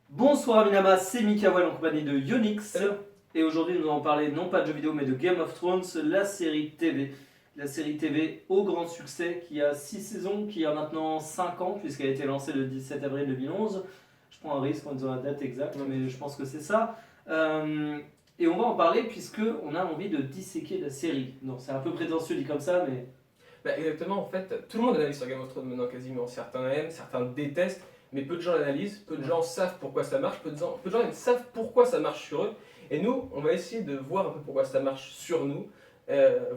Bonsoir Minama, c'est Mikael en compagnie de Yonix. Salut. Et aujourd'hui nous allons parler non pas de jeux vidéo mais de Game of Thrones, la série TV. La série TV au grand succès qui a 6 saisons, qui a maintenant 5 ans puisqu'elle a été lancée le 17 avril 2011. Je prends un risque en disant la date exacte mais je pense que c'est ça. Et on va en parler puisque on a envie de disséquer la série. Non, c'est un peu prétentieux dit comme ça mais... Exactement, en fait, tout le monde analyse sur Game of Thrones maintenant quasiment. Certains aiment, certains détestent, mais peu de gens l'analysent, peu de gens savent pourquoi ça marche, peu de gens même savent pourquoi ça marche sur eux. Et nous, on va essayer de voir un peu pourquoi ça marche sur nous,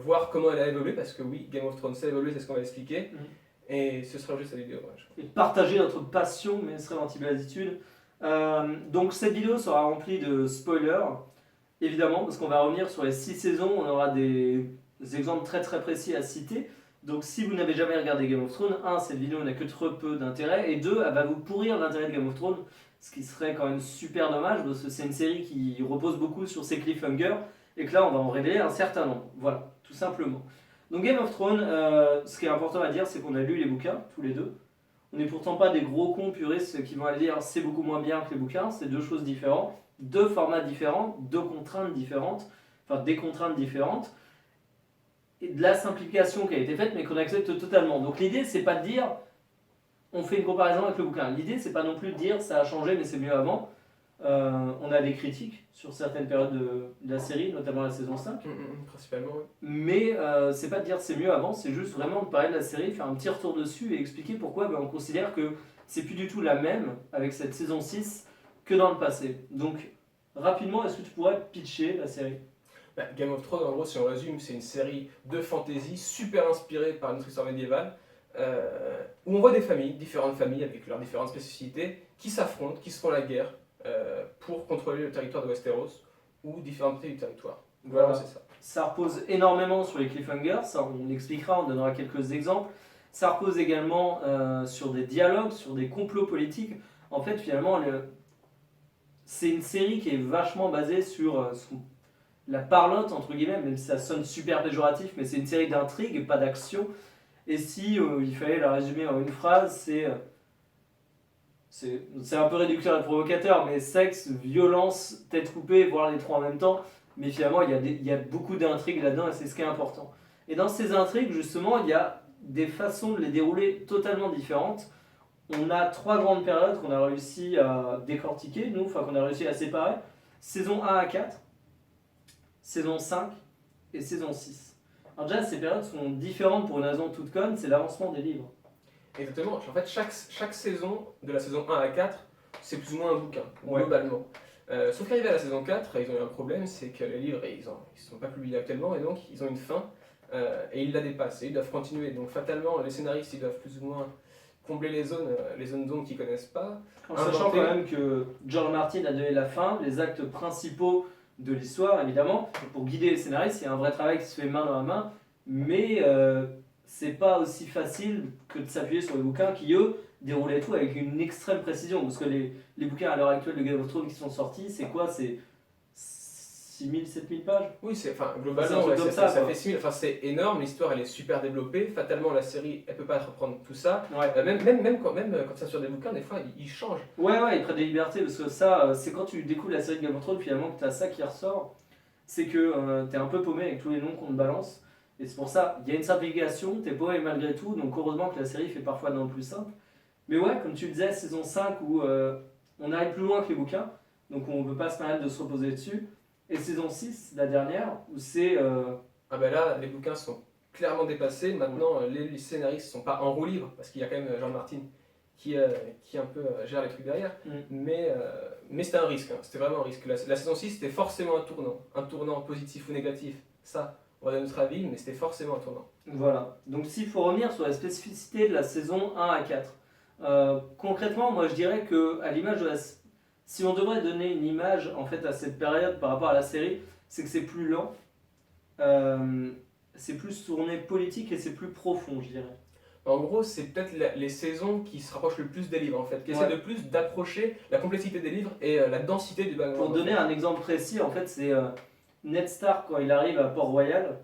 voir comment elle a évolué, parce que oui, Game of Thrones ça a évolué, c'est ce qu'on va expliquer. Et ce sera juste cette vidéo. Ouais, je crois. Et partager notre passion, mais ce serait l'antibladitude. Donc cette vidéo sera remplie de spoilers, évidemment, parce qu'on va revenir sur les 6 saisons, on aura des exemples très très précis à citer. Donc si vous n'avez jamais regardé Game of Thrones, cette vidéo n'a que trop peu d'intérêt, et deux, elle va vous pourrir l'intérêt de Game of Thrones, ce qui serait quand même super dommage, parce que c'est une série qui repose beaucoup sur ses cliffhangers, et que là on va en révéler un certain nombre. Voilà, tout simplement. Donc Game of Thrones, ce qui est important à dire, c'est qu'on a lu les bouquins, tous les deux. On n'est pourtant pas des gros cons puristes qui vont aller dire c'est beaucoup moins bien que les bouquins, c'est deux choses différentes, deux formats différents, deux contraintes différentes, enfin des contraintes différentes, et de la simplification qui a été faite mais qu'on accepte totalement. Donc l'idée c'est pas de dire on fait une comparaison avec le bouquin, l'idée c'est pas non plus de dire ça a changé mais c'est mieux avant. On a des critiques sur certaines périodes de la série, notamment la saison 5. Principalement, oui. Mais c'est pas de dire c'est mieux avant, c'est juste vraiment de parler de la série, faire un petit retour dessus et expliquer pourquoi on considère que c'est plus du tout la même avec cette saison 6 que dans le passé. Donc rapidement, est-ce que tu pourrais pitcher la série ? Game of Thrones, en gros, si on résume, c'est une série de fantasy super inspirée par notre histoire médiévale, où on voit des familles, différentes familles avec leurs différentes spécificités, qui s'affrontent, qui se font la guerre pour contrôler le territoire de Westeros ou différentes parties du territoire. Voilà, c'est ça. Ça repose énormément sur les cliffhangers, ça on l'expliquera, on donnera quelques exemples. Ça repose également sur des dialogues, sur des complots politiques. En fait, finalement, c'est une série qui est vachement basée sur la parlotte, entre guillemets, même si ça sonne super péjoratif, mais c'est une série d'intrigues et pas d'action. Et si il fallait la résumer en une phrase, c'est un peu réducteur et provocateur, mais sexe, violence, tête coupée, voire les trois en même temps. Mais finalement, il y a beaucoup d'intrigues là-dedans et c'est ce qui est important. Et dans ces intrigues, justement, il y a des façons de les dérouler totalement différentes. On a trois grandes périodes qu'on a réussi à décortiquer, nous, enfin qu'on a réussi à séparer. Saison 1 à 4, saison 5 et saison 6. Alors déjà, ces périodes sont différentes pour une raison toute conne, c'est l'avancement des livres. Exactement. En fait, chaque saison, de la saison 1 à 4, c'est plus ou moins un bouquin, Ouais. globalement. Sauf qu'arrivé à la saison 4, ils ont eu un problème, c'est que les livres, ils ne sont pas publiés actuellement, et donc ils ont une fin, et ils la dépassent, et ils doivent continuer. Donc fatalement, les scénaristes, ils doivent plus ou moins combler les zones d'ombre qu'ils ne connaissent pas. En sachant quand même que George Martin a donné la fin, les actes principaux de l'histoire, évidemment. Pour guider les scénaristes, il y a un vrai travail qui se fait main dans la main, mais c'est pas aussi facile que de s'appuyer sur les bouquins qui, eux, déroulaient tout avec une extrême précision. Parce que les bouquins à l'heure actuelle de Game of Thrones qui sont sortis, c'est quoi ? C'est 6000, 7000 pages ? Oui, C'est globalement, un truc ouais, comme ça ça, fait 6000, enfin c'est énorme, l'histoire elle est super développée, fatalement la série elle peut pas reprendre tout ça. Ouais. Même quand ça sur des bouquins, des fois ils changent. Ouais, ils prennent des libertés parce que ça, c'est quand tu découvres la série de Game of Thrones finalement que tu as ça qui ressort. C'est que tu es un peu paumé avec tous les noms qu'on te balance. Et c'est pour ça, il y a une simplification, t'es paumé malgré tout, donc heureusement que la série fait parfois dans le plus simple. Mais ouais, comme tu le disais, saison 5 où on arrive plus loin que les bouquins, donc on ne peut pas se permettre de se reposer dessus. Et saison 6, la dernière, où c'est... Ah ben là, les bouquins sont clairement dépassés, maintenant les scénaristes sont pas en roue libre, parce qu'il y a quand même Jean Martin qui un peu gère les trucs derrière, mais c'était un risque, hein. C'était vraiment un risque. La saison 6 c'était forcément un tournant positif ou négatif, ça on va donner notre avis, mais c'était forcément un tournant. Voilà, donc s'il faut revenir sur la spécificité de la saison 1 à 4, concrètement, moi je dirais que à l'image de la... Si on devrait donner une image en fait à cette période par rapport à la série, c'est que c'est plus lent, c'est plus tourné politique et c'est plus profond, je dirais. En gros, c'est peut-être les saisons qui se rapprochent le plus des livres en fait, qui essaient de plus d'approcher la complexité des livres et la densité du background. Pour donner un exemple précis, en fait, c'est Ned Stark quand il arrive à Port-Royal,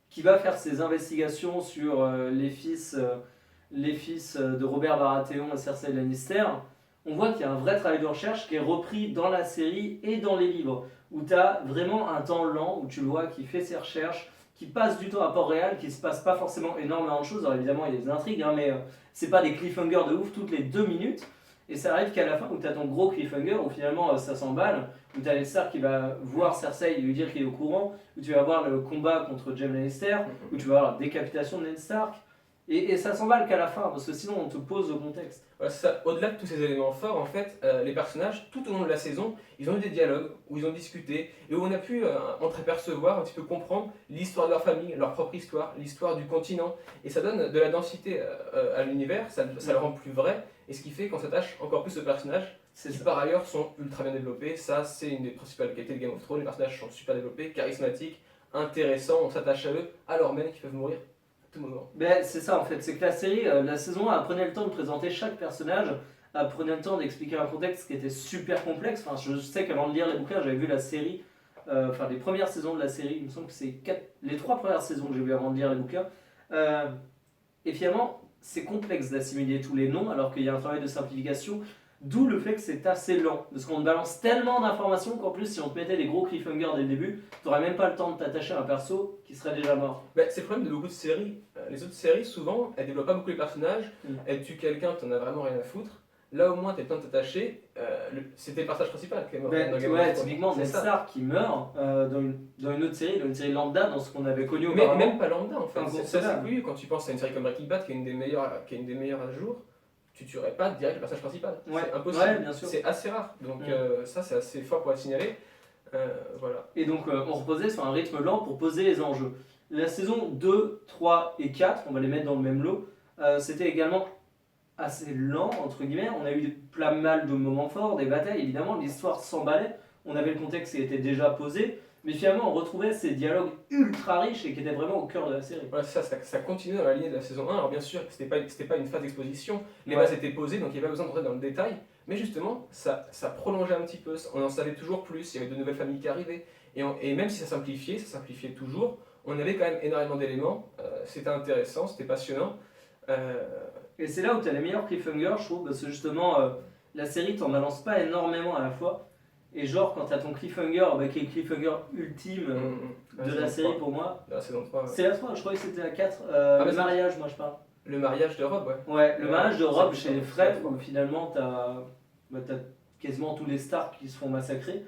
qui va faire ses investigations sur les fils de Robert Baratheon et Cersei Lannister. on voit qu'il y a un vrai travail de recherche qui est repris dans la série et dans les livres, où tu as vraiment un temps lent, où tu le vois qui fait ses recherches, qui passe du temps à Port-Réal, qui se passe pas forcément énormément de choses. Alors évidemment, il y a des intrigues, hein, mais c'est pas des cliffhangers de ouf toutes les 2 minutes. Et ça arrive qu'à la fin, où tu as ton gros cliffhanger, où finalement ça s'emballe, où tu as Ned Stark qui va voir Cersei et lui dire qu'il est au courant, où tu vas voir le combat contre Jaime Lannister, où tu vas voir la décapitation de Ned Stark. Et ça s'emballe qu'à la fin, parce que sinon on te pose le contexte. Voilà, c'est ça. Au-delà de tous ces éléments forts, en fait, les personnages, tout au long de la saison, ils ont eu des dialogues où ils ont discuté et où on a pu entreapercevoir, un petit peu comprendre l'histoire de leur famille, leur propre histoire, l'histoire du continent. Et ça donne de la densité à l'univers, ça le rend plus vrai, et ce qui fait qu'on s'attache encore plus aux personnages, C'est qui ça. par ailleurs sont ultra bien développés. Ça, c'est une des principales qualités de Game of Thrones. Les personnages sont super développés, charismatiques, intéressants, on s'attache à eux, alors même qu'ils peuvent mourir à tout moment. Ben, c'est ça en fait, c'est que la série, la saison 1, elle prenait le temps de présenter chaque personnage, elle prenait le temps d'expliquer un contexte qui était super complexe. Enfin, je sais qu'avant de lire les bouquins, j'avais vu la série, enfin les premières saisons de la série, il me semble que c'est les 3 premières saisons que j'ai vu avant de lire les bouquins. Euh, et finalement, c'est complexe d'assimiler tous les noms alors qu'il y a un travail de simplification, d'où le fait que c'est assez lent. Parce qu'on te balance tellement d'informations qu'en plus, si on te mettait des gros cliffhangers dès le début, t'aurais même pas le temps de t'attacher à un perso qui serait déjà mort. Bah, c'est le problème de beaucoup de séries. Les autres séries, souvent, elles développent pas beaucoup les personnages, Mm. elles tuent quelqu'un, t'en as vraiment rien à foutre. Là, au moins, t'as le temps de t'attacher. C'était le personnage principal qui est mort Ben, dans Game ouais, of Thrones. typiquement, C'est Ned ça. Stark qui meurt dans une autre série lambda, dans ce qu'on avait connu Mais auparavant. même pas lambda, en fait. C'est Inconcevable. plus, quand tu penses à une série comme Breaking Bad, qui est une des meilleures à jour, tu tuerais pas direct le personnage principal. Ouais. C'est impossible. Ouais, bien sûr. C'est assez rare. Donc, ça, c'est assez fort pour la signaler. Voilà. Et donc, on reposait sur un rythme lent pour poser les enjeux. La saison 2, 3 et 4, on va les mettre dans le même lot, c'était également assez lent, entre guillemets. On a eu pas mal de moments forts, des batailles, évidemment, l'histoire s'emballait. On avait le contexte qui était déjà posé. Mais finalement, on retrouvait ces dialogues ultra riches et qui étaient vraiment au cœur de la série. Voilà, ça continue dans la lignée de la saison 1. Alors bien sûr, c'était pas une phase d'exposition, les Ouais. bases étaient posées, donc il n'y avait pas besoin de rentrer dans le détail. Mais justement, ça prolongeait un petit peu, on en savait toujours plus, il y avait de nouvelles familles qui arrivaient. Et même si ça simplifiait toujours, on avait quand même énormément d'éléments, c'était intéressant, c'était passionnant. Euh, Et c'est là où tu as les meilleurs cliffhangers, je trouve, parce que justement, la série t'en balance pas énormément à la fois. Et genre, quand tu as ton cliffhanger, qui est le cliffhanger ultime de saison la série 3. pour moi, La saison 3, ouais. c'est la 3, je croyais que c'était la 4. mais Le c'est- mariage, moi je parle. Le mariage de Rob, ouais. Ouais, le Ouais, mariage de Rob c'est chez les c'est frères, la 3. où finalement t'as quasiment tous les Stark qui se font massacrer,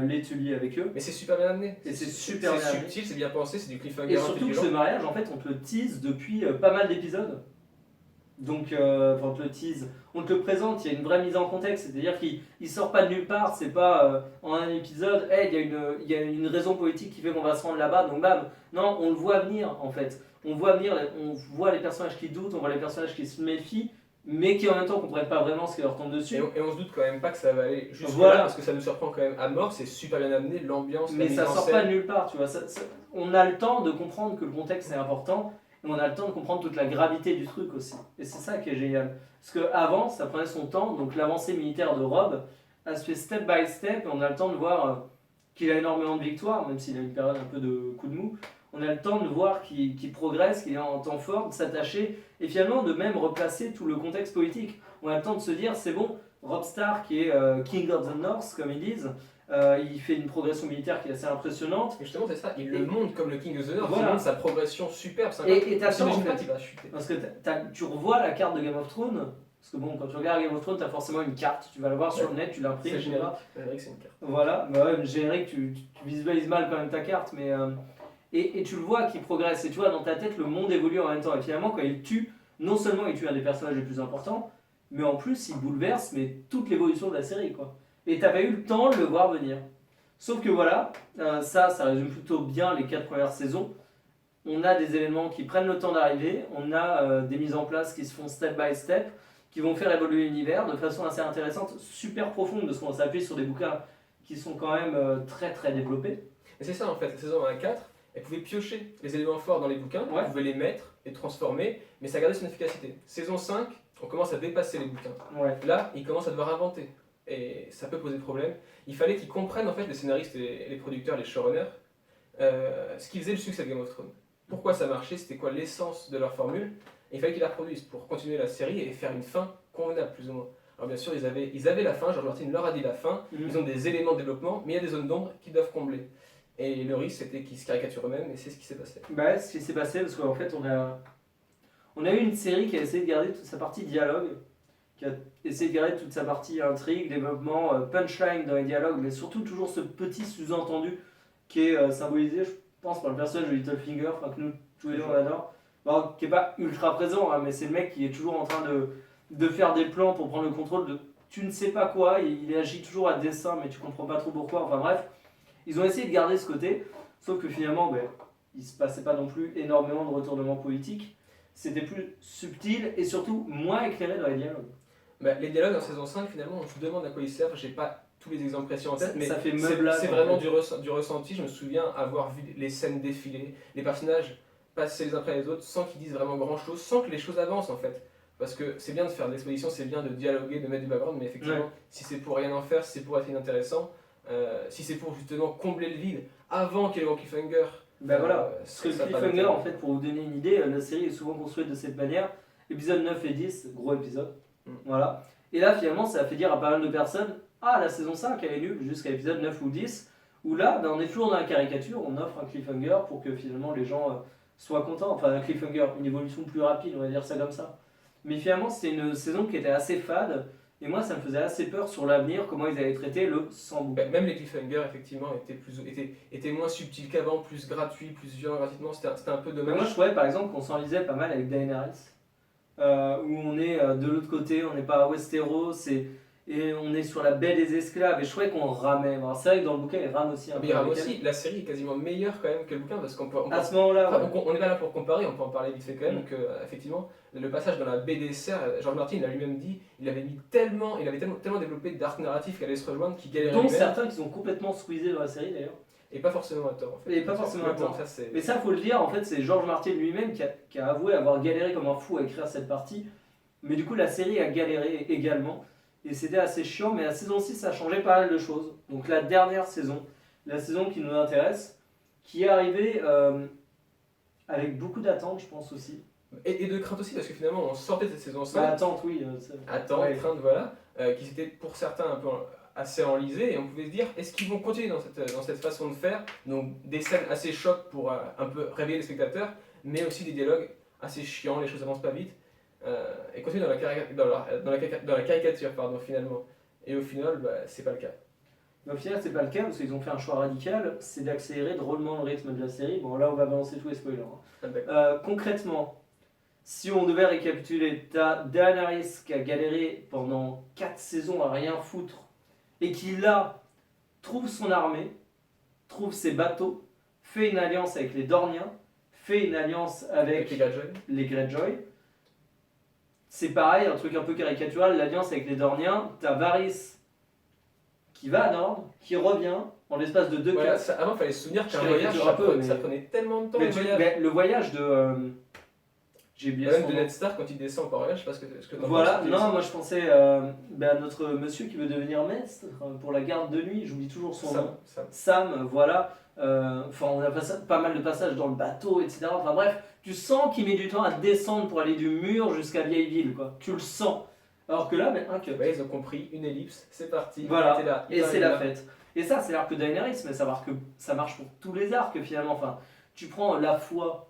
les Tully avec eux. Mais c'est super bien amené. Et c'est super bien C'est amené. subtil, c'est bien pensé, c'est du cliffhanger Et surtout que intelligent. ce mariage, en fait, on te le tease depuis pas mal d'épisodes. Donc, enfin, on te le tease, on te le présente, il y a une vraie mise en contexte, c'est-à-dire qu'il sort pas de nulle part, c'est pas en un épisode, hey, il y a une raison politique qui fait qu'on va se rendre là-bas, donc bam. Non, on le voit venir en fait. On voit venir, on voit les personnages qui doutent, on voit les personnages qui se méfient, mais qui en même temps comprennent pas vraiment ce qui leur tombe dessus. Et on se doute quand même pas que ça va aller jusque Voilà. là, parce que ça nous surprend quand même à mort, c'est super bien amené, l'ambiance, la Mais mise ça en sort scène. pas de nulle part, tu vois. On a le temps de comprendre que le contexte est important et on a le temps de comprendre toute la gravité du truc aussi. Et c'est ça qui est génial. Parce qu'avant, ça prenait son temps, donc l'avancée militaire de Rob, elle se fait step by step et on a le temps de voir qu'il a énormément de victoires, même s'il a une période un peu de coup de mou. On a le temps de voir qu'il progresse, qu'il est en temps fort, de s'attacher et finalement de même replacer tout le contexte politique. On a le temps de se dire, c'est bon, Rob Stark qui est King of the North, comme ils disent. Il fait une progression militaire qui est assez impressionnante. Et justement, c'est ça, il le montre comme le King of the North, Voilà. il montre sa progression superbe. Et t'as on ça en s'imagine pas fait. qu'il va chuter. Parce que tu revois la carte de Game of Thrones. Parce que bon, quand tu regardes Game of Thrones, t'as forcément une carte. Tu vas la voir sur le net, tu l'imprimes. C'est tu générique. vois. Générique, c'est une carte. Voilà, bah ouais, le générique, tu visualises mal quand même ta carte. Mais, et tu le vois qui progresse. Et tu vois, dans ta tête, le monde évolue en même temps. Et finalement, quand il tue, non seulement il tue un des personnages les plus importants, mais en plus, il bouleverse toute l'évolution de la série, quoi. Et t'avais eu le temps de le voir venir. Sauf que voilà, ça résume plutôt bien les 4 premières saisons. On a des éléments qui prennent le temps d'arriver, on a des mises en place qui se font step by step, qui vont faire évoluer l'univers de façon assez intéressante, super profonde, parce qu'on s'appuie sur des bouquins qui sont quand même très très développés. Et c'est ça en fait, la saison 1 à 4, elle pouvait piocher les éléments forts dans les bouquins, Ouais. elle pouvait les mettre et transformer, mais ça gardait son efficacité. Saison 5, on commence à dépasser les bouquins. Ouais. Là, ils commencent à devoir inventer. Et ça peut poser problème. Il fallait qu'ils comprennent, en fait, les scénaristes et les producteurs, les showrunners, ce qui faisait le succès de Game of Thrones. Pourquoi ça marchait, c'était quoi l'essence de leur formule. Et il fallait qu'ils la reproduisent pour continuer la série et faire une fin convenable, plus ou moins. Alors bien sûr, ils avaient la fin, George Martin leur a dit la fin, Mhm. ils ont des éléments de développement, mais il y a des zones d'ombre qu'ils doivent combler. Et le risque, c'était qu'ils se caricaturent eux-mêmes, et c'est ce qui s'est passé. Bah, ouais, ce qui s'est passé, parce qu'en fait, on a eu une série qui a essayé de garder toute sa partie dialogue, qui a essayé de garder toute sa partie intrigue, développement, punchline dans les dialogues, mais surtout toujours ce petit sous-entendu qui est symbolisé, je pense, par le personnage de Littlefinger, enfin, que nous, tous les deux, on adore. Bon, qui est pas ultra présent, hein, mais c'est le mec qui est toujours en train de faire des plans pour prendre le contrôle de tu ne sais pas quoi, il agit toujours à dessein, mais tu comprends pas trop pourquoi, enfin bref. Ils ont essayé de garder ce côté, sauf que finalement, ben, il se passait pas non plus énormément de retournements politiques. C'était plus subtil et surtout moins éclairé dans les dialogues. Bah, les dialogues en saison 5, finalement, on se demande à quoi ils servent. J'ai pas tous les exemples précis en tête, mais Ça fait c'est meublage. c'est en vraiment fait. du ressenti. Je me souviens avoir vu les scènes défiler, les personnages passer les uns après les autres sans qu'ils disent vraiment grand chose, sans que les choses avancent en fait. Parce que c'est bien de faire de l'exposition, c'est bien de dialoguer, de mettre du background, mais effectivement, Ouais. si c'est pour rien en faire, si c'est pour être inintéressant, si c'est pour justement combler le vide avant qu'il y ait le cliffhanger, Ben voilà, parce que le ça a pas cliffhanger, d'intérêt. en fait, pour vous donner une idée, la série est souvent construite de cette manière. Épisode 9 et 10, gros épisode. Mm. Voilà. Et là, finalement, ça a fait dire à pas mal de personnes ah, la saison 5, elle est nulle jusqu'à l'épisode 9 ou 10. Où là, ben, on est toujours dans la caricature, on offre un cliffhanger pour que finalement les gens soient contents. Enfin, un cliffhanger, une évolution plus rapide, on va dire ça comme ça. Mais finalement, c'était une saison qui était assez fade. Et moi, ça me faisait assez peur sur l'avenir, comment ils allaient traiter le sans bouc. Même les cliffhangers, effectivement, étaient moins subtils qu'avant, plus gratuits, plus violents gratuitement. C'était un peu Mais dommage. moi, je trouvais par exemple qu'on s'enlisait pas mal avec Daenerys. Où on est de l'autre côté, on n'est pas à Westeros et on est sur la baie des esclaves. Et je trouvais qu'on ramait. Alors, c'est vrai que dans le bouquin, il rame aussi un Mais peu. il y a avec aussi, la série est quasiment meilleure quand même que le bouquin parce qu'on peut. elle. À ce moment-là, Après, ouais. on n'est pas là pour comparer, on peut en parler vite fait quand même, Mm. que effectivement, le passage dans la baie des cerfs, George Martin l'a lui-même dit, il avait tellement développé d'arcs narratifs qui allaient se rejoindre, qui galéraient Dont lui-même, certains qui sont complètement squeezés dans la série d'ailleurs. et pas forcément à tort en fait. Et pas forcément à Mais bon, tort. ça, c'est- Mais ça, faut le dire, en fait, c'est George Martin lui-même qui a avoué avoir galéré comme un fou à écrire cette partie. Mais du coup, la série a galéré également. Et c'était assez chiant, mais la saison 6 a changé pas mal de choses. Donc la dernière saison, la saison qui nous intéresse, qui est arrivée avec beaucoup d'attentes, je pense aussi. Et de crainte aussi parce que finalement on sortait de cette saison 5, Bah, attentes, oui. attends, Ouais. crainte, voilà, qui s'était pour certains un peu assez enlisés, et on pouvait se dire, est-ce qu'ils vont continuer dans cette façon de faire, donc des scènes assez chocs pour un peu réveiller les spectateurs, mais aussi des dialogues assez chiants, les choses avancent pas vite, et continuer dans la caricature, pardon, finalement. Et au final, bah, c'est pas le cas. Mais au final, c'est pas le cas parce qu'ils ont fait un choix radical, c'est d'accélérer drôlement le rythme de la série. Bon, là, on va balancer tous les spoilers. Hein. Ah, d'accord. Concrètement, si on devait récapituler, t'as Daenerys qui a galéré pendant 4 saisons à rien foutre et qui là trouve son armée, trouve ses bateaux, fait une alliance avec les Dorniens, fait une alliance avec Avec les Greyjoy. les Greyjoy. C'est pareil, un truc un peu caricatural, l'alliance avec les Dorniens, t'as Varys qui va à Nord, qui revient en l'espace de 2 Voilà, cases. avant, il fallait se souvenir qu'un Je voyage, caricature un peu, ça mais- prenait tellement de temps, Mais le voyage. le voyage de. J'ai oublié Même son de nom. Ned Stark quand il descend en Port-Royal, je sais pas ce que t'en Voilà, penses. non, moi je pensais à notre monsieur qui veut devenir maître pour la garde de nuit, j'oublie toujours son nom. Ça. Sam, voilà. Enfin, on a pas mal de passages dans le bateau, etc. Enfin bref, tu sens qu'il met du temps à descendre pour aller du mur jusqu'à Vieilleville, quoi. Tu le sens. Alors que là, ben, un cut. Ouais, ils ont compris, une ellipse, c'est parti. Voilà. t'es là, Et ils c'est arrivent la là. fête. Et ça, c'est l'arc Daenerys, mais savoir que ça marche pour tous les arcs finalement. Enfin, tu prends la foi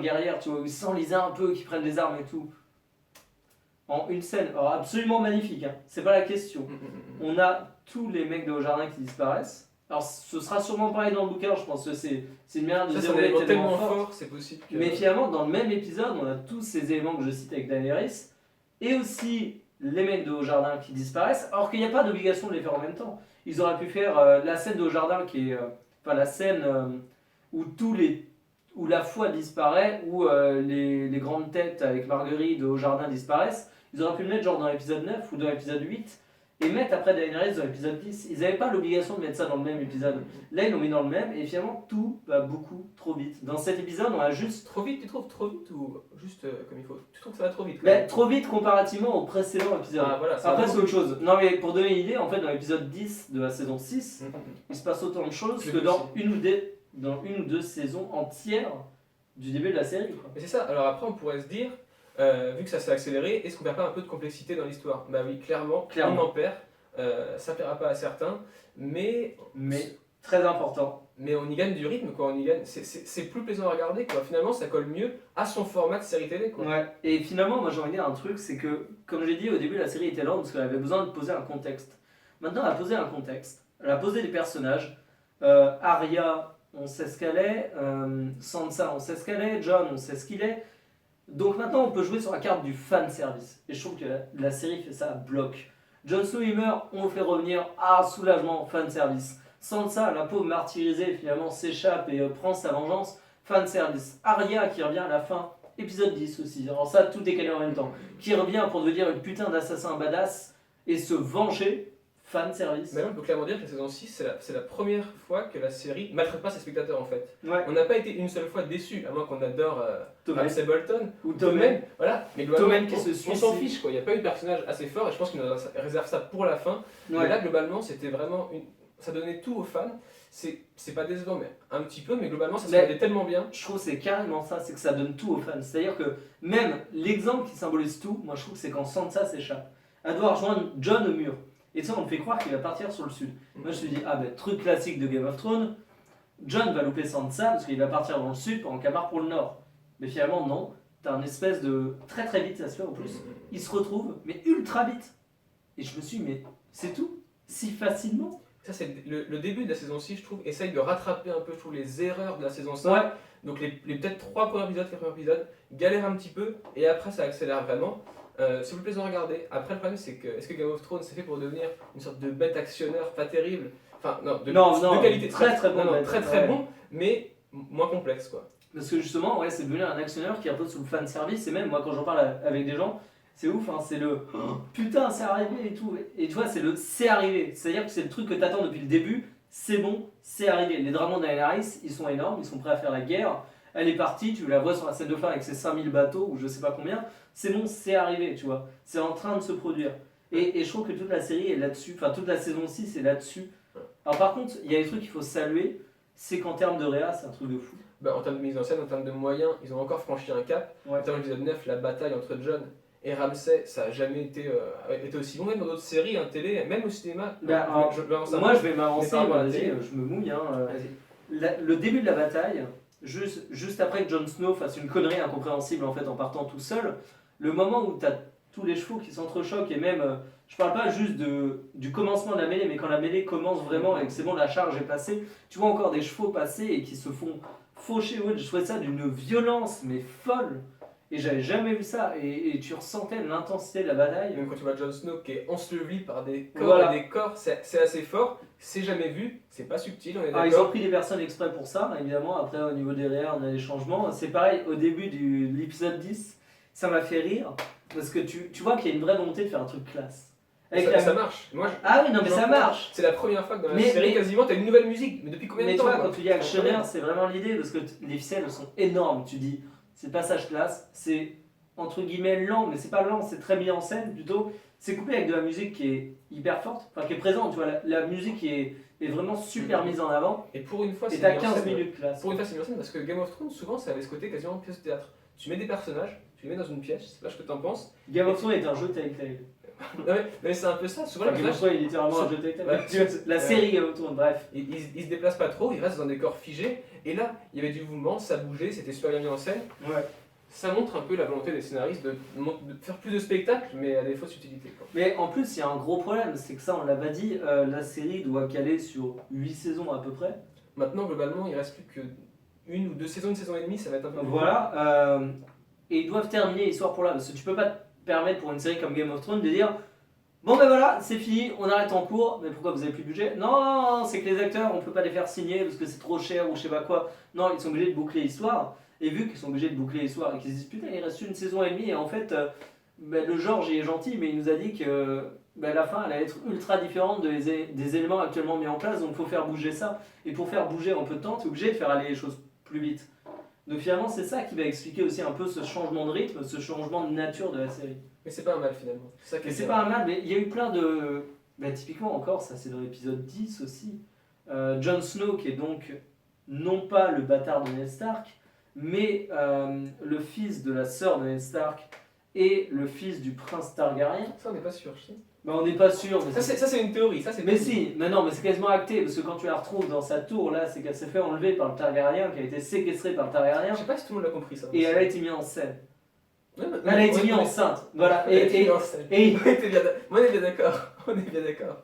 guerrière, tu vois, ils s'enlisent un peu, qui prennent les armes et tout. En une scène, alors absolument magnifique, hein. C'est pas la question. On a tous les mecs de Haut-Jardin qui disparaissent. Alors ce sera sûrement pareil dans le bouquin, je pense que c'est une manière de Ça, c'est un dérouler élément tellement tellement fort. fort, c'est possible que. Mais finalement, dans le même épisode, on a tous ces éléments que je cite avec Daenerys, et aussi les mecs de Haut-Jardin qui disparaissent, alors qu'il n'y a pas d'obligation de les faire en même temps. Ils auraient pu faire la scène de Haut-Jardin qui est, enfin la scène où où la foi disparaît, où les grandes têtes avec Marguerite de Haut-Jardin disparaissent. Ils auraient pu le mettre genre dans l'épisode 9 ou dans l'épisode 8 et mettre après Daenerys dans l'épisode 10. Ils n'avaient pas l'obligation de mettre ça dans le même épisode. Là, ils l'ont mis dans le même et finalement tout va beaucoup trop vite. Dans cet épisode, on a juste Trop vite, tu trouves trop vite ou juste comme il faut? Tu trouves que ça va trop vite quand mais même. trop vite comparativement au précédent épisode. Ah, voilà, ça Après, va c'est autre chose. Non, mais pour donner une idée, en fait, dans l'épisode 10 de la saison 6, beaucoup. il se passe autant de choses Plus que dans possible. une ou deux saisons entières du début de la série. Quoi. Mais c'est ça, alors après on pourrait se dire, vu que ça s'est accéléré, est-ce qu'on perd pas un peu de complexité dans l'histoire? Bah oui, clairement, Clairement. on en perd. Ça paiera pas à certains, mais Mais très important. mais on y gagne du rythme, quoi. On y gagne. C'est plus plaisant à regarder, quoi. Finalement, ça colle mieux à son format de série télé, quoi. Ouais. Et finalement, moi j'ai envie de dire un truc, c'est que, comme j'ai dit au début, la série était lente parce qu'elle avait besoin de poser un contexte. Maintenant, elle a posé un contexte. Elle a posé des personnages. Arya, on sait ce qu'elle est. Sansa, on sait ce qu'elle est. Jon, on sait ce qu'il est. Donc maintenant, on peut jouer sur la carte du fan service. Et je trouve que la série fait ça à bloc. Jon Snow, il meurt, on le fait revenir. Ah, soulagement, fan service. Sansa, la pauvre martyrisée, finalement s'échappe et prend sa vengeance. Fan service. Arya qui revient à la fin, épisode 10 aussi. Alors ça, tout est calé en même temps. Qui revient pour devenir une putain d'assassin badass et se venger. Fan service. Mais là, on peut clairement dire que la saison 6, c'est la première fois que la série maltraite pas ses spectateurs, en fait. Ouais. On n'a pas été une seule fois déçus, à moins qu'on adore Tommen. Ramsay Bolton Ou ou Tommen. Tommen. Voilà, mais globalement, Tommen qui se on s'en suicide. fiche, quoi. Il n'y a pas eu de personnage assez fort, et je pense qu'ils nous réservent ça pour la fin. Mais Ouais. là, globalement, c'était vraiment ça donnait tout aux fans. C'est pas décevant, mais un petit peu, mais globalement, ça se Mais- regardait tellement bien. Je trouve que c'est carrément ça, c'est que ça donne tout aux fans. C'est-à-dire que même l'exemple qui symbolise tout, moi je trouve que c'est quand Sansa s'échappe. Elle doit rejoindre Jon au mur. Et ça, on me fait croire qu'il va partir sur le sud. Moi je me suis dit, ah ben truc classique de Game of Thrones, Jon va louper Sansa parce qu'il va partir dans le sud pendant qu'elle part pour le nord. Mais finalement, non. T'as un espèce de. Très très vite, ça se fait en plus. Ils se retrouvent, mais ultra vite. Et je me suis dit, mais c'est tout? Si facilement? Ça, c'est le début de la saison 6, je trouve, essaye de rattraper un peu, je trouve, les erreurs de la saison 5. Ouais. Donc les peut-être 3 premiers épisodes, 4 premiers épisodes, galèrent un petit peu, et après ça accélère vraiment. C'est plus plaisant à regarder. Après, le problème, c'est que est-ce que Game of Thrones c'est fait pour devenir une sorte de bête actionneur pas terrible? Enfin, non, de qualité très très bon. non, bête, très très ouais. bon, mais moins complexe, quoi. Parce que justement, ouais, c'est devenu un actionneur qui est un peu sous le fan service. Et même moi, quand j'en parle avec des gens, c'est ouf, hein, c'est le putain, c'est arrivé et tout. Et tu vois, c'est le c'est arrivé. C'est-à-dire que c'est le truc que t'attends depuis le début. C'est bon, c'est arrivé. Les dragons d'Aenerys, ils sont énormes, ils sont prêts à faire la guerre. Elle est partie, tu la vois sur la scène de fin avec ses 5000 bateaux ou je sais pas combien. C'est bon, c'est arrivé, tu vois. C'est en train de se produire. Et je trouve que toute la série est là-dessus. Enfin, toute la saison 6 est là-dessus. Alors par contre, il y a des trucs qu'il faut saluer. C'est qu'en termes de réa, c'est un truc de fou. Bah, en termes de mise en scène, en termes de moyens, ils ont encore franchi un cap. Ouais. Dans l'épisode 9, la bataille entre Jon et Ramsay, ça a jamais été aussi bon, même dans d'autres séries, télé, même au cinéma. Bah, alors, Moi, je vais m'avancer, Mais par vas-y, rapport à je me mouille. Hein. Vas-y. Le début de la bataille, juste après que Jon Snow fasse une connerie incompréhensible en fait en partant tout seul, le moment où tu as tous les chevaux qui s'entrechoquent et même, je parle pas juste du commencement de la mêlée, mais quand la mêlée commence vraiment et que c'est bon, la charge est passée, tu vois encore des chevaux passer et qui se font faucher. Ouais, je trouvais ça d'une violence mais folle. Et j'avais jamais vu ça. Et tu ressentais l'intensité de la bataille. Même quand tu vois Jon Snow qui est enseveli par des corps Voilà. et des corps, c'est assez fort, c'est jamais vu, c'est pas subtil, on est Ah, ils ont d'accord. pris des personnes exprès pour ça, évidemment. Après, au niveau des réels, on a des changements. C'est pareil, au début de l'épisode 10, ça m'a fait rire. Parce que tu vois qu'il y a une vraie volonté de faire un truc classe. Avec la- Ça marche. Moi, Ah oui, non, mais ça marche. c'est la première fois que dans la Mais- série, mais- quasiment, t'as une nouvelle musique. Mais depuis combien Mais de tu temps vois, quoi quand tu dis actionnaire, c'est vraiment l'idée. Parce que les ficelles sont énormes. Tu dis, c'est passage classe, c'est entre guillemets lent, mais c'est pas lent, c'est très mis en scène plutôt. C'est coupé avec de la musique qui est hyper forte, enfin qui est présente. Tu vois, la musique est vraiment super mise en avant. Et pour une fois, Et c'est t'as mis en 15 scène. minutes classe. Pour une fois, c'est mis en scène parce que Game of Thrones, souvent, ça avait ce côté quasiment pièce de théâtre. Tu mets des personnages, tu les mets dans une pièce, je sais pas ce que t'en penses. Game of Thrones est un jeu Telltale. Non, mais c'est un peu ça. Souvent, Enfin, les Game of personnages, Thrones est littéralement un jeu Telltale. Ouais. Tu vois, la série Game of Thrones, bref. ils se déplacent pas trop, ils restent dans des corps figés. Et là, il y avait du mouvement, ça bougeait, c'était super bien mis en scène. Ouais. Ça montre un peu la volonté des scénaristes de faire plus de spectacles, mais à des fausses utilités, quoi. Mais en plus, il y a un gros problème, c'est que ça, on l'a pas dit, la série doit caler sur 8 saisons à peu près. Maintenant, globalement, il reste plus que une ou deux saisons, une saison et demie, ça va être un peu. Voilà. Et ils doivent terminer l'histoire pour là, parce que tu peux pas te permettre pour une série comme Game of Thrones de dire bon ben voilà, c'est fini, on arrête en cours, mais pourquoi vous avez plus de budget? Non, c'est que les acteurs, on peut pas les faire signer parce que c'est trop cher ou je sais pas quoi. Non, ils sont obligés de boucler l'histoire. Et vu qu'ils sont obligés de boucler l'histoire et qu'ils se disent putain, il reste une saison et demie, et en fait, le George il est gentil, mais il nous a dit que la fin elle allait être ultra différente des éléments actuellement mis en place, donc il faut faire bouger ça. Et pour faire bouger en peu de temps, tu es obligé de faire aller les choses plus vite. Donc finalement, c'est ça qui va expliquer aussi un peu ce changement de rythme, ce changement de nature de la série. Mais c'est pas un mal finalement. C'est ça qui Et est c'est bien. pas un mal, mais il y a eu plein de. Typiquement encore, ça c'est dans l'épisode 10 aussi. Jon Snow, qui est donc non pas le bâtard de Ned Stark, mais le fils de la sœur de Ned Stark, est le fils du prince Targaryen. Ça, on n'est pas sûr, je sais. Ben, on n'est pas sûr. Mais Ça, c'est une théorie. Ça, c'est mais si, mais non, mais c'est quasiment acté, parce que quand tu la retrouves dans sa tour, là, c'est qu'elle s'est fait enlever par le Targaryen, qu'elle a été séquestrée par le Targaryen, Je sais pas si tout le monde l'a compris, ça. et elle a été mise en scène. Ouais, Elle a été mise enceinte. Voilà. Elle a été mise en scène. Et On est bien d'accord. On est bien d'accord.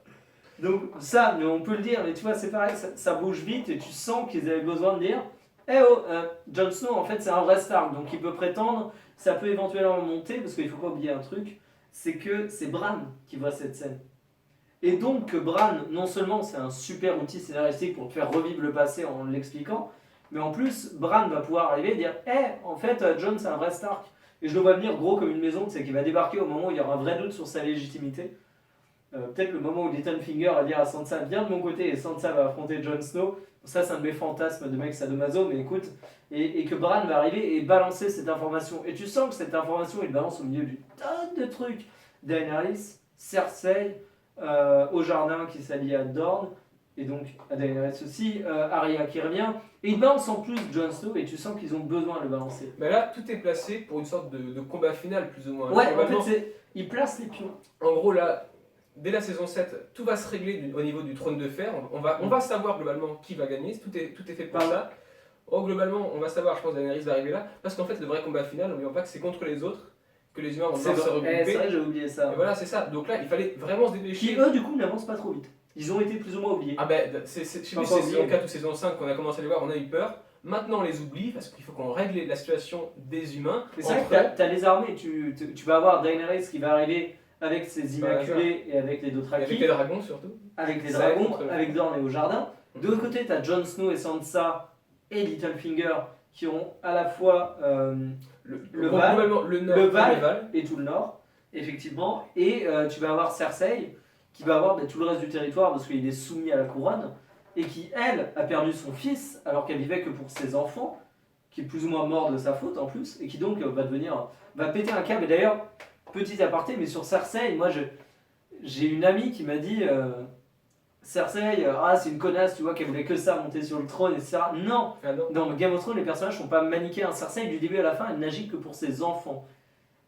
donc ça, mais on peut le dire, mais tu vois, c'est pareil, ça bouge vite, et tu sens qu'ils avaient besoin de dire, eh oh, Jon Snow, en fait, c'est un vrai Stark, donc il peut prétendre, ça peut éventuellement monter, parce qu'il faut pas oublier un truc, c'est que c'est Bran qui voit cette scène. Et donc que Bran, non seulement c'est un super outil scénaristique pour te faire revivre le passé en l'expliquant, mais en plus, Bran va pouvoir arriver et dire en fait, Jon c'est un vrai Stark. Et je le vois venir gros comme une maison, c'est qu'il va débarquer au moment où il y aura un vrai doute sur sa légitimité. Peut-être le moment où Littlefinger va dire à Sansa viens de mon côté et Sansa va affronter Jon Snow. Ça, c'est un de mes fantasmes de mec sadomaso, mais écoute, et que Bran va arriver et balancer cette information. Et tu sens que cette information, il balance au milieu d'une tonne de trucs. Daenerys, Cersei, au jardin qui s'allie à Dorne, et donc à Daenerys aussi, Arya qui revient, et ils balancent en plus Jon Snow, et tu sens qu'ils ont besoin de le balancer. Mais là, tout est placé pour une sorte de combat final, plus ou moins. Ouais, en Globalement, fait, ils placent les pions. en gros, là, dès la saison 7, tout va se régler au niveau du trône de fer. On va savoir globalement qui va gagner. Tout est fait pour ça. Globalement, on va savoir, je pense, Daenerys va arriver là. Parce qu'en fait, le vrai combat final, n'oublions pas que c'est contre les autres, que les humains vont devoir se regrouper. C'est vrai, j'ai oublié ça. Et voilà, c'est ça. Donc là, il fallait vraiment se Qui dépêcher. eux, du coup, n'avancent pas trop vite. Ils ont été plus ou moins oubliés. Ah ben, je sais plus si c'est saison 4 ou saison 5 qu'on a commencé à les voir, on a eu peur. Maintenant, on les oublie parce qu'il faut qu'on règle la situation des humains. Mais c'est vrai que t'as les armées. Tu vas avoir Daenerys qui va arriver avec ses Immaculés et avec les Dothraki. Avec les dragons surtout. Avec les Ça dragons, contre- avec Dorne et au jardin. De l'autre côté, tu as Jon Snow et Sansa et Littlefinger qui ont à la fois le Val, globalement, le nord le et Val et tout le nord, effectivement. Et tu vas avoir Cersei qui va avoir tout le reste du territoire parce qu'il est soumis à la couronne et qui, elle, a perdu son fils alors qu'elle vivait que pour ses enfants, qui est plus ou moins mort de sa faute en plus, et qui donc va péter un câble. Et d'ailleurs, petit aparté, mais sur Cersei, moi j'ai une amie qui m'a dit Cersei, c'est une connasse, tu vois, qu'elle voulait que ça, monter sur le trône, etc. Non, Ah non. dans Game of Thrones, les personnages ne sont pas manichéens. Cersei, du début à la fin, elle n'agit que pour ses enfants.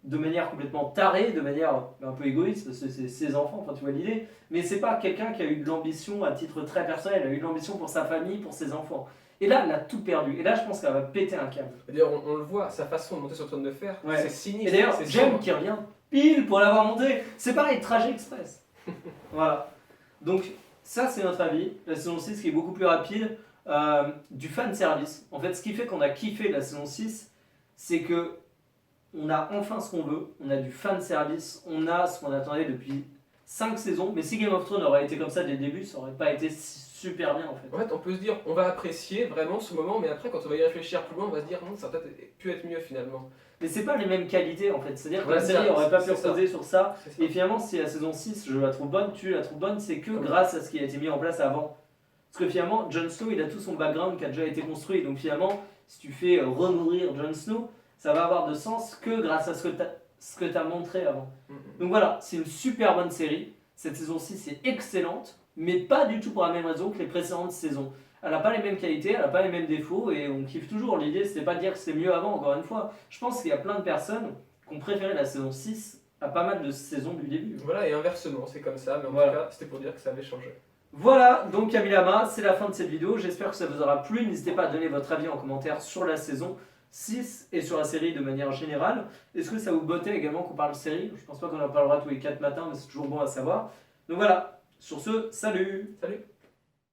De manière complètement tarée, de manière un peu égoïste, parce que c'est ses enfants, enfin tu vois l'idée. Mais c'est pas quelqu'un qui a eu de l'ambition à titre très personnel, elle a eu de l'ambition pour sa famille, pour ses enfants. Et là, elle a tout perdu. Et là, je pense qu'elle va péter un câble. D'ailleurs, on le voit, sa façon de monter sur le trône de fer, Ouais. c'est sinistre. Et d'ailleurs, c'est Jem sombre. qui revient pile pour l'avoir monté. C'est pareil, trajet express. Voilà. Donc, ça, c'est notre avis. La saison 6 qui est beaucoup plus rapide. Du fan service. En fait, ce qui fait qu'on a kiffé la saison 6, c'est que on a enfin ce qu'on veut. On a du fan service. On a ce qu'on attendait depuis 5 saisons. Mais si Game of Thrones aurait été comme ça dès le début, ça aurait pas été super bien en fait. En fait, on peut se dire, on va apprécier vraiment ce moment, mais après, quand on va y réfléchir plus loin, on va se dire, non, ça aurait peut-être pu être mieux finalement. Mais c'est pas les mêmes qualités en fait. C'est-à-dire que Ouais, la série ça, aurait pas pu c'est ça. reposer sur ça. C'est ça. Et finalement, si la saison 6, je la trouve bonne, tu la trouves bonne, c'est que Ouais. grâce à ce qui a été mis en place avant. Parce que finalement, Jon Snow, il a tout son background qui a déjà été construit. Donc finalement, si tu fais remourir Jon Snow, ça va avoir de sens que grâce à ce que tu as montré avant. Donc voilà, c'est une super bonne série. Cette saison 6 est excellente, mais pas du tout pour la même raison que les précédentes saisons. Elle n'a pas les mêmes qualités, elle n'a pas les mêmes défauts, et on kiffe toujours. L'idée, c'était pas de dire que c'est mieux avant, encore une fois. Je pense qu'il y a plein de personnes qui ont préféré la saison 6 à pas mal de saisons du début. Voilà, et inversement, c'est comme ça, mais en Voilà. tout cas, c'était pour dire que ça avait changé. Voilà, donc Kamilama, c'est la fin de cette vidéo. J'espère que ça vous aura plu. N'hésitez pas à donner votre avis en commentaire sur la saison 6 et sur la série de manière générale. Est-ce que ça vous bottait également qu'on parle de série? Je pense pas qu'on en parlera tous les 4 matins, mais c'est toujours bon à savoir. Donc voilà, sur ce, salut! Salut!